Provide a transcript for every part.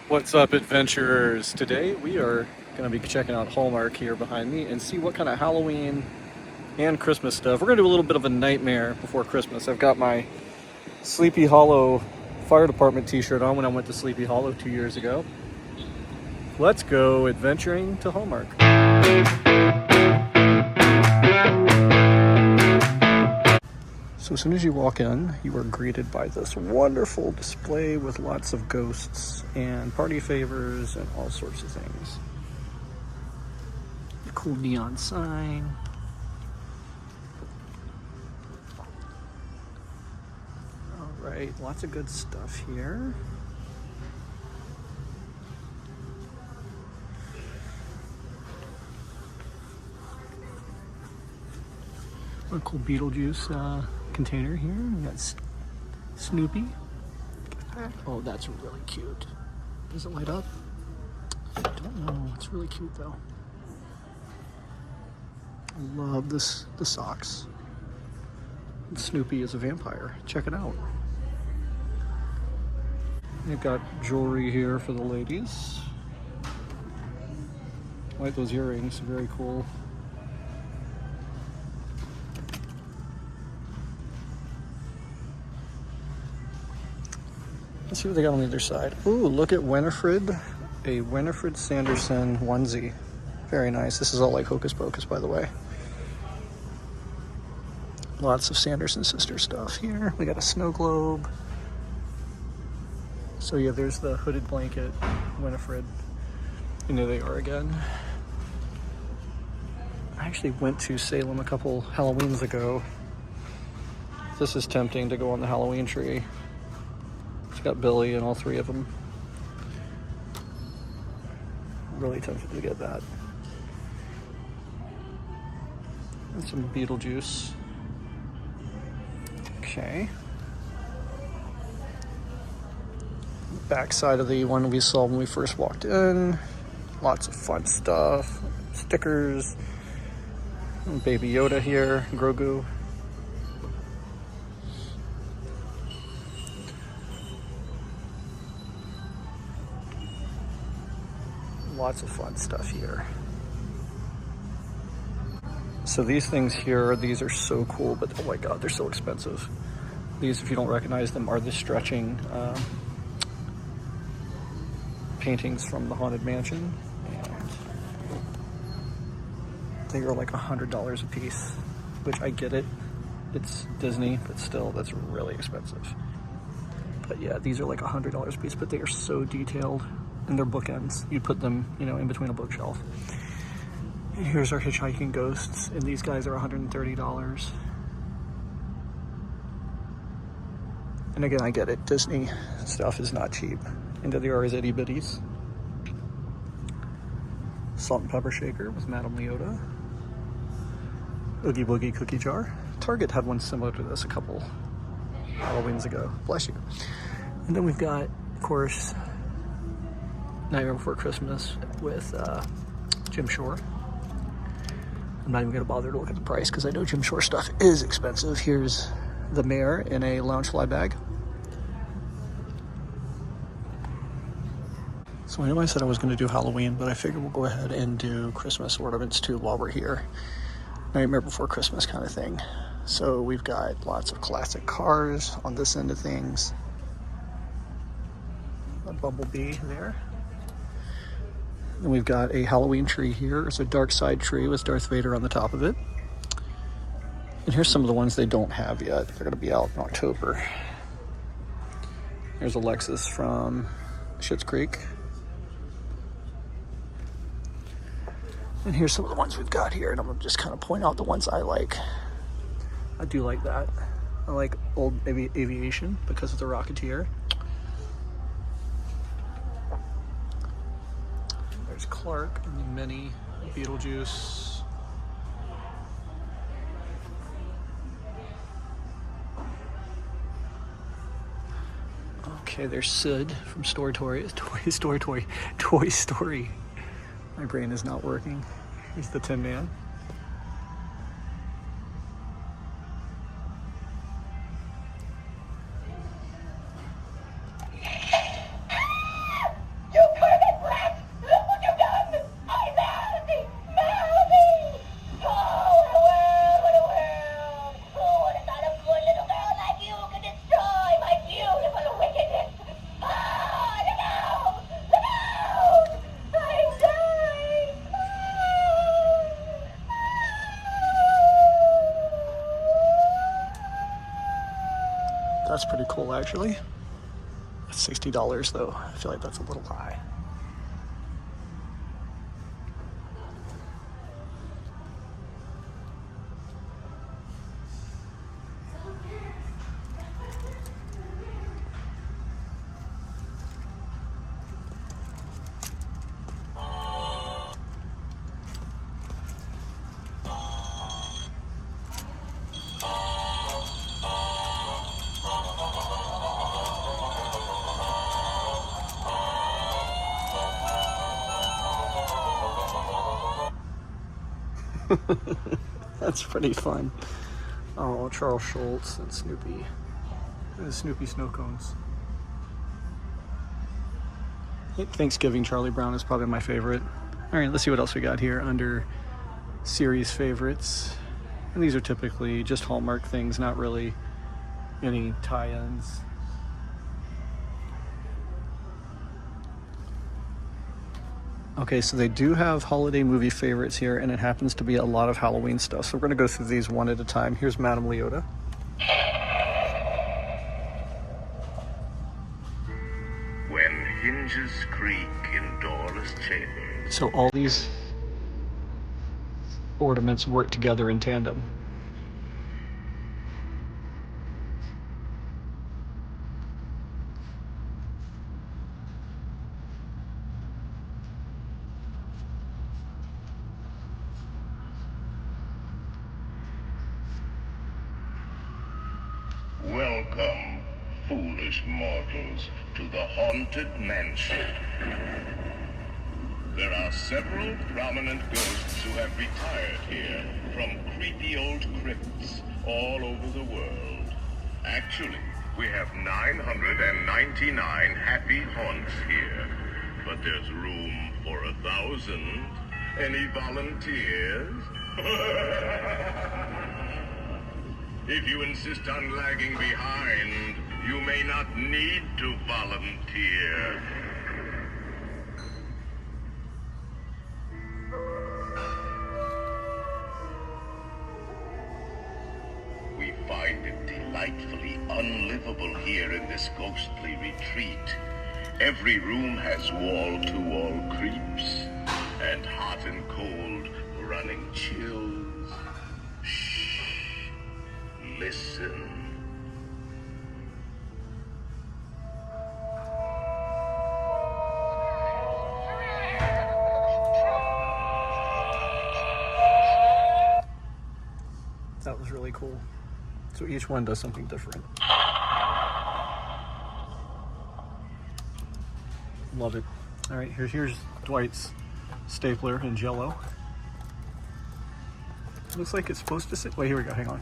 What's up, adventurers? Today we are going to be checking out Hallmark here behind me and see what kind of Halloween and Christmas stuff. We're going to do a little bit of a nightmare before Christmas. I've got my Sleepy Hollow Fire Department t-shirt on when I went to Sleepy Hollow 2 years ago. Let's go adventuring to Hallmark. So as soon as you walk in, you are greeted by this wonderful display with lots of ghosts and party favors and all sorts of things. A cool neon sign. All right, lots of good stuff here. A cool Beetlejuice container here. We got Snoopy. Oh, that's really cute. Does it light up? I don't know. It's really cute though. I love the socks. And Snoopy is a vampire. Check it out. They've got jewelry here for the ladies. I like those earrings. Very cool. Let's see what they got on the other side. Ooh, look at Winifred. A Winifred Sanderson onesie. Very nice. This is all like Hocus Pocus, by the way. Lots of Sanderson sister stuff here. We got a snow globe. So yeah, there's the hooded blanket, Winifred. And there they are again. I actually went to Salem a couple Halloweens ago. This is tempting to go on the Halloween tree. It's got Billy and all three of them. Really tempted to get that. And some Beetlejuice. Okay. Back side of the one we saw when we first walked in. Lots of fun stuff. Stickers. Baby Yoda here. Grogu. Lots of fun stuff here. So these things here, these are so cool, but oh my god, they're so expensive. These, if you don't recognize them, are the stretching paintings from the Haunted Mansion. And they are like $100 a piece, which I get it. It's Disney, but still, that's really expensive. But yeah, these are like $100 a piece, but they are so detailed. And they're bookends. You put them, in between a bookshelf. And here's our hitchhiking ghosts, and these guys are $130. And again, I get it. Disney stuff is not cheap. And there are itty bitties. Salt and pepper shaker with Madame Leota. Oogie Boogie cookie jar. Target had one similar to this a couple Halloweens ago. Bless you. And then we've got, of course, Nightmare Before Christmas with Jim Shore. I'm not even going to bother to look at the price because I know Jim Shore stuff is expensive. Here's the mayor in a Loungefly bag. So I know I said I was going to do Halloween, but I figured we'll go ahead and do Christmas ornaments too while we're here. Nightmare Before Christmas kind of thing. So we've got lots of classic cars on this end of things. A bumblebee there. Then we've got a Halloween tree here. It's a dark side tree with Darth Vader on the top of it. And here's some of the ones they don't have yet. They're going to be out in October. There's Alexis from Schitt's Creek. And here's some of the ones we've got here. And I'm going to just kind of point out the ones I like. I do like that. I like Old Aviation because of the Rocketeer. There's Clark and the Mini Beetlejuice. Okay, there's Sid from Toy Story. My brain is not working. He's the Tin Man. that's pretty cool actually. $60 though. I feel like that's a little high. That's pretty fun. Oh, Charles Schultz and Snoopy. The Snoopy snow cones. I think Thanksgiving Charlie Brown is probably my favorite. All right, let's see what else we got here under series favorites. And these are typically just Hallmark things, not really any tie-ins. Okay, so they do have holiday movie favorites here, and it happens to be a lot of Halloween stuff. So we're going to go through these one at a time. Here's Madame Leota. When hinges creak in doorless chambers. So all these ornaments work together in tandem. Welcome, foolish mortals, to the Haunted Mansion. There are several prominent ghosts who have retired here from creepy old crypts all over the world. Actually, we have 999 happy haunts here, but there's room for 1,000. Any volunteers? If you insist on lagging behind, you may not need to volunteer. We find it delightfully unlivable here in this ghostly retreat. Every room has wall-to-wall creeps, and hot and cold running chills. Shh. Listen. That was really cool. So each one does something different. Love it. All right, here's Dwight's stapler in Jell-O. Looks like it's supposed to sit. Wait, here we go. Hang on.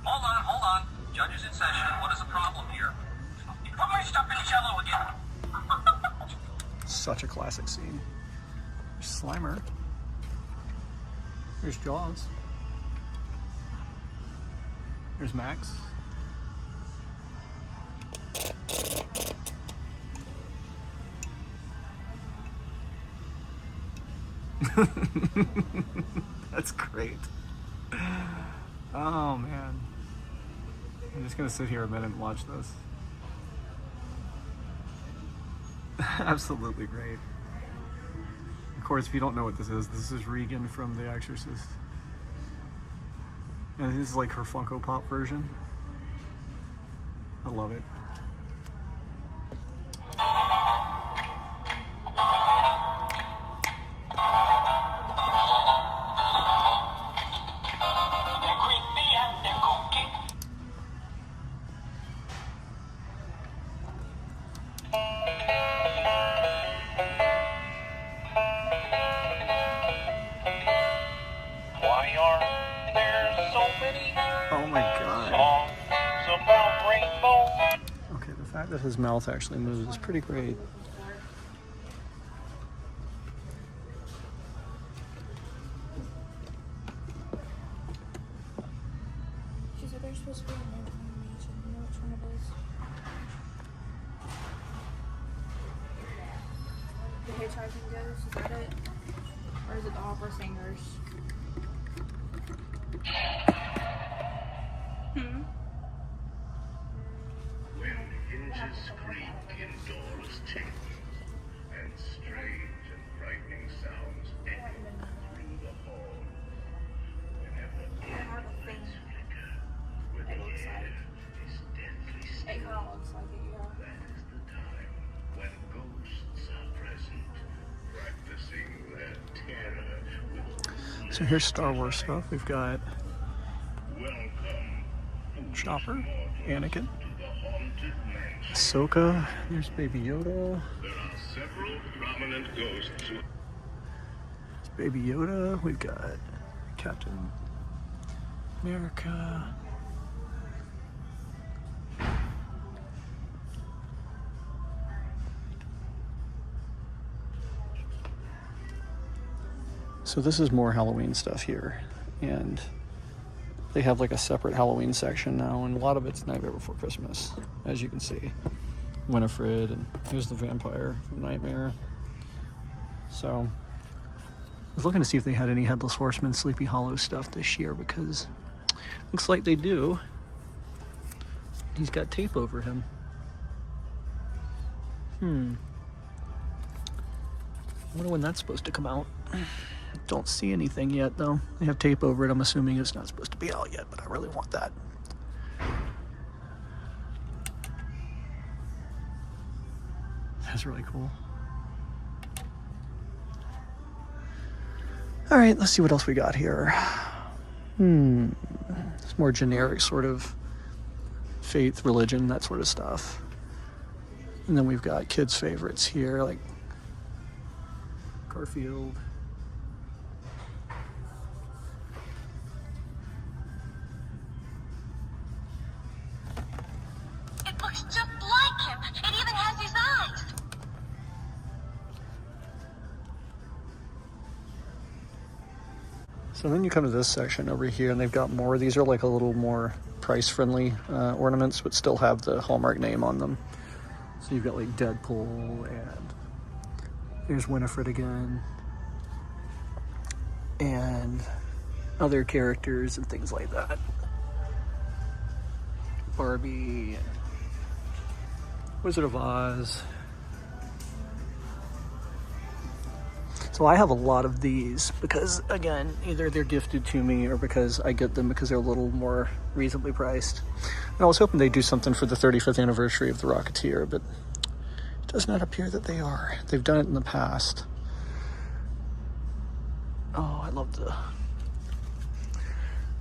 Hold on. Judge is in session. What is the problem here? You put my stuff in Jell-O again. Such a classic scene. There's Slimer. There's Jaws. There's Max. That's great. Oh man. I'm just gonna sit here a minute and watch this. Absolutely great. Of course, if you don't know what this is Regan from The Exorcist. And this is like her Funko Pop version. I love it. Why are there so many Oh my god. songs about rainbow? Okay, the fact that his mouth actually moves is pretty great. She said they're supposed to be in there. You know which one it is. The Hitchhiking Ghost, is that it? Or is it the opera singers? hinges creak in doorless chambers, and strange and frightening sounds echo through the hall. Whenever lights flicker, where the air is deathly still, It kind of looks like it, yeah. that is the time when ghosts are present, practicing their terror with So here's Star Wars stuff. We've got welcome. Chopper, Anakin, To the haunted mansion. Ahsoka. There's Baby Yoda. There are several prominent ghosts who There's Baby Yoda. We've got Captain America. So this is more Halloween stuff here, and they have like a separate Halloween section now, and a lot of it's Nightmare Before Christmas, as you can see. Winifred, and here's the vampire from Nightmare. So I was looking to see if they had any Headless Horseman, Sleepy Hollow stuff this year, because looks like they do. He's got tape over him. I wonder when that's supposed to come out. Don't see anything yet, though. They have tape over it. I'm assuming it's not supposed to be out yet, but I really want that. That's really cool. All right, let's see what else we got here. It's more generic sort of faith, religion, that sort of stuff. And then we've got kids' favorites here, like Garfield. It looks just like him. It even has his eyes. So then you come to this section over here, and they've got more. These are like a little more price-friendly ornaments, but still have the Hallmark name on them. So you've got like Deadpool, and there's Winifred again, and other characters and things like that. Barbie, and Wizard of Oz. So I have a lot of these because, again, either they're gifted to me or because I get them because they're a little more reasonably priced. And I was hoping they'd do something for the 35th anniversary of The Rocketeer, but it does not appear that they are. They've done it in the past. Oh, I love the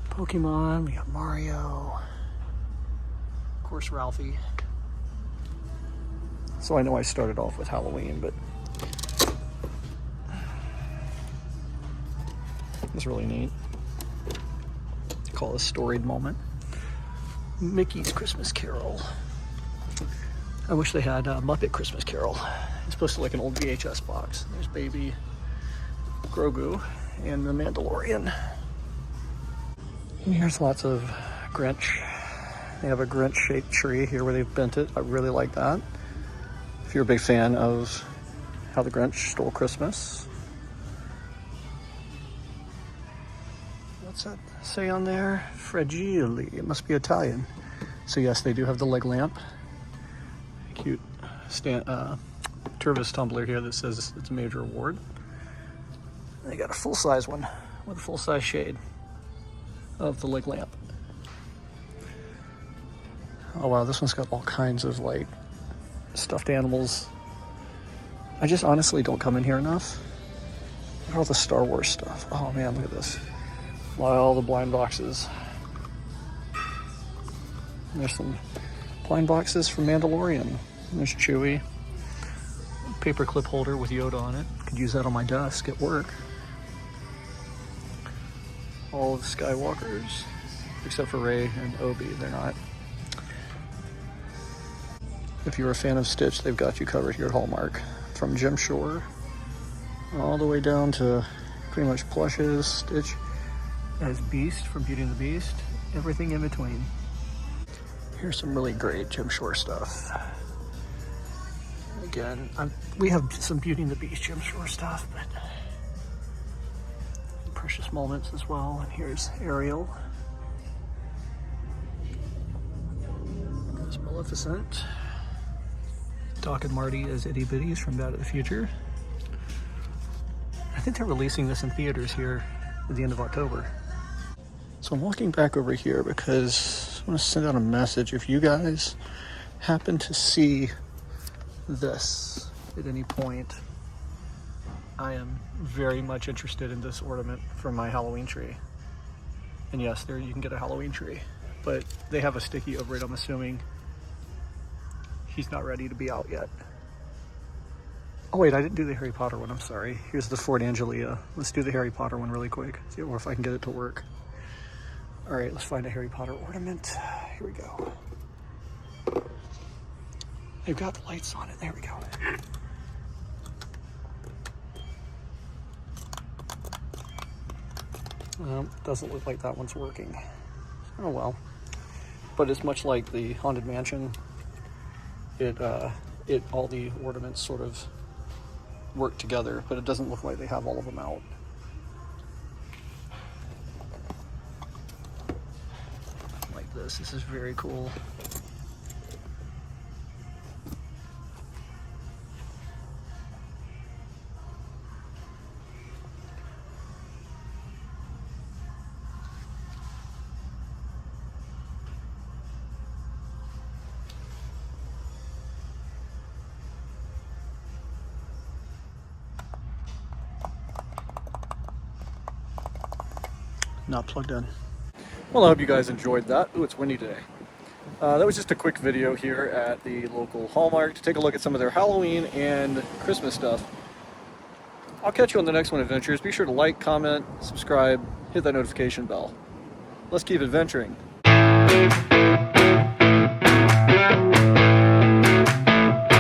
Pokemon. We got Mario. Of course, Ralphie. So I know I started off with Halloween, but it's really neat. Call it a storied moment. Mickey's Christmas Carol. I wish they had Muppet Christmas Carol. It's supposed to look like an old VHS box. There's Baby Grogu and the Mandalorian. And here's lots of Grinch. They have a Grinch-shaped tree here where they've bent it. I really like that. If you're a big fan of How the Grinch Stole Christmas. What's that say on there? Fragile. It must be Italian. So yes, they do have the leg lamp. Cute Tervis tumbler here that says it's a major award. They got a full-size one with a full-size shade of the leg lamp. Oh wow, this one's got all kinds of like stuffed animals. I just honestly don't come in here enough. Look at all the Star Wars stuff. Oh man, look at this. All the blind boxes. There's some blind boxes from Mandalorian. There's Chewie. Paper clip holder with Yoda on it. Could use that on my desk at work. All of the Skywalkers, except for Rey and Obi, they're not. If you're a fan of Stitch, they've got you covered here at Hallmark. From Jim Shore all the way down to pretty much plushes, Stitch as Beast from Beauty and the Beast, everything in between. Here's some really great Jim Shore stuff. Again, we have some Beauty and the Beast Jim Shore stuff, but Precious Moments as well. And here's Ariel. There's Maleficent. Doc and Marty as itty bitties from Back to the Future. I think they're releasing this in theaters here at the end of October. So I'm walking back over here because I want to send out a message. If you guys happen to see this at any point, I am very much interested in this ornament from my Halloween tree. And yes, there you can get a Halloween tree, but they have a sticky over it. I'm assuming he's not ready to be out yet. Oh wait, I didn't do the Harry Potter one, I'm sorry. Here's the Fort Angelia. Let's do the Harry Potter one really quick, see if I can get it to work. All right, let's find a Harry Potter ornament. Here we go. They've got the lights on it, there we go. Doesn't look like that one's working. Oh well. But it's much like the Haunted Mansion. All the ornaments sort of work together, but it doesn't look like they have all of them out. Like this is very cool. Not plugged in. Well, I hope you guys enjoyed that. Ooh, it's windy today. That was just a quick video here at the local Hallmark to take a look at some of their Halloween and Christmas stuff. I'll catch you on the next one, adventures. Be sure to like, comment, subscribe, hit that notification bell. Let's keep adventuring.